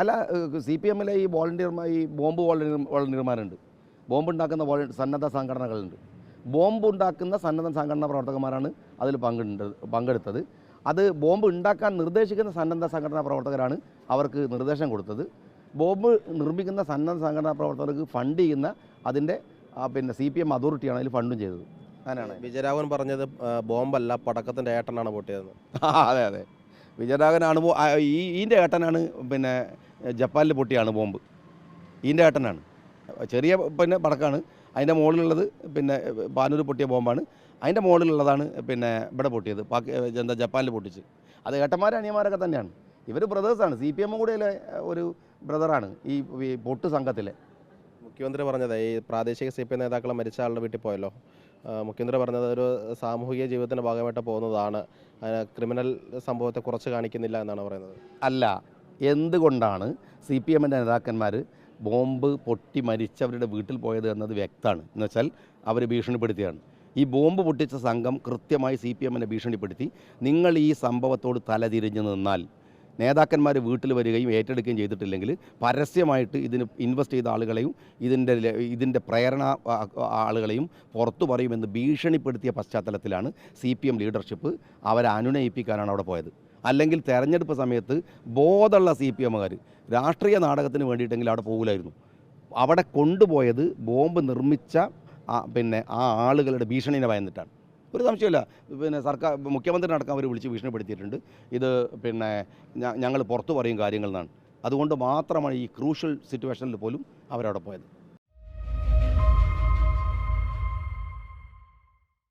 അല്ല, CPM-ലെ ഈ വോളണ്ടിയർമാർ, ഈ ബോംബ് വോളണ്ടിയർമാരുണ്ട്, ബോംബുണ്ടാക്കുന്ന സന്നദ്ധ സംഘടനകളുണ്ട്. ബോംബുണ്ടാക്കുന്ന സന്നദ്ധ സംഘടനാ പ്രവർത്തകന്മാരാണ് അതിൽ പങ്കെടുത്തത്. അത് ബോംബ് ഉണ്ടാക്കാൻ നിർദ്ദേശിക്കുന്ന സന്നദ്ധ സംഘടനാ പ്രവർത്തകരാണ് അവർക്ക് നിർദ്ദേശം കൊടുത്തത്. ബോംബ് നിർമ്മിക്കുന്ന സന്നദ്ധ സംഘടനാ പ്രവർത്തകർക്ക് ഫണ്ട് ചെയ്യുന്ന അതിൻ്റെ CPM അതോറിറ്റിയാണ് അതിൽ ഫണ്ടും ചെയ്തത്. അങ്ങനെയാണ് വിജയരാഘവൻ പറഞ്ഞത്. ബോംബല്ല, പടക്കത്തിൻ്റെ ഏട്ടനാണ് പൊട്ടിയതെന്ന്. അതെ അതെ, വിജയരാഘവനാണ് ഈൻ്റെ ഏട്ടനാണ്. ജപ്പാനിൽ പൊട്ടിയാണ് ബോംബ്, ഈൻ്റെ ഏട്ടനാണ്. ചെറിയ പടക്കാണ്. അതിൻ്റെ മുകളിലുള്ളത് പാനൂർ പൊട്ടിയ ബോംബാണ്. അതിൻ്റെ മുകളിലുള്ളതാണ് ഇവിടെ പൊട്ടിയത്, ജപ്പാനിൽ പൊട്ടിച്ച്. അത് ഏട്ടന്മാരും അനിയന്മാരൊക്കെ തന്നെയാണ്. ഇവർ ബ്രദേഴ്സാണ്. CPM കൂടെ ഒരു ബ്രദറാണ് ഈ പൊട്ട് സംഘത്തിലെ. മുഖ്യമന്ത്രി പറഞ്ഞത് ഈ പ്രാദേശിക CPM നേതാക്കളെ മരിച്ച ആളുടെ വീട്ടിൽ പോയല്ലോ. മുഖ്യമന്ത്രി പറഞ്ഞത് ഒരു സാമൂഹിക ജീവിതത്തിൻ്റെ ഭാഗമായിട്ട് പോകുന്നതാണ്, ക്രിമിനൽ സംഭവത്തെ കുറച്ച് കാണിക്കുന്നില്ല എന്നാണ് പറയുന്നത്. അല്ല, എന്തുകൊണ്ടാണ് CPM-ൻ്റെ നേതാക്കന്മാർ ബോംബ് പൊട്ടി മരിച്ചവരുടെ വീട്ടിൽ പോയത് എന്നത് വ്യക്തമാണ്. എന്നുവെച്ചാൽ അവർ ഭീഷണിപ്പെടുത്തിയാണ്. ഈ ബോംബ് പൊട്ടിച്ച സംഘം കൃത്യമായി CPM-നെ ഭീഷണിപ്പെടുത്തി, നിങ്ങൾ ഈ സംഭവത്തോട് തലതിരിഞ്ഞ് നിന്നാൽ നേതാക്കന്മാർ വീട്ടിൽ വരികയും ഏറ്റെടുക്കുകയും ചെയ്തിട്ടില്ലെങ്കിൽ പരസ്യമായിട്ട് ഇതിന് ഇൻവെസ്റ്റ് ചെയ്ത ആളുകളെയും ഇതിൻ്റെ പ്രേരണ ആളുകളെയും പുറത്തു പറയുമെന്ന് ഭീഷണിപ്പെടുത്തിയ പശ്ചാത്തലത്തിലാണ് CPM ലീഡർഷിപ്പ് അവരെ അനുനയിപ്പിക്കാനാണ് അവിടെ പോയത്. അല്ലെങ്കിൽ തെരഞ്ഞെടുപ്പ് സമയത്ത് ബോധമുള്ള CPM-കാർ രാഷ്ട്രീയ നാടകത്തിന് വേണ്ടിയിട്ടെങ്കിൽ അവിടെ പോകില്ലായിരുന്നു. അവിടെ കൊണ്ടുപോയത് ബോംബ് നിർമ്മിച്ച ആ ആളുകളുടെ ഭീഷണിനെ ഭയന്നിട്ടാണ്. ഒരു സംശയമില്ല. സർക്കാർ മുഖ്യമന്ത്രി അടക്കം അവർ വിളിച്ച് ഭീഷണിപ്പെടുത്തിയിട്ടുണ്ട്. ഇത് ഞങ്ങൾ പുറത്തു പറയും കാര്യങ്ങൾ എന്നാണ്. അതുകൊണ്ട് മാത്രമാണ് ഈ ക്രൂഷ്യൽ സിറ്റുവേഷനിൽ പോലും അവരവിടെ പോയത്.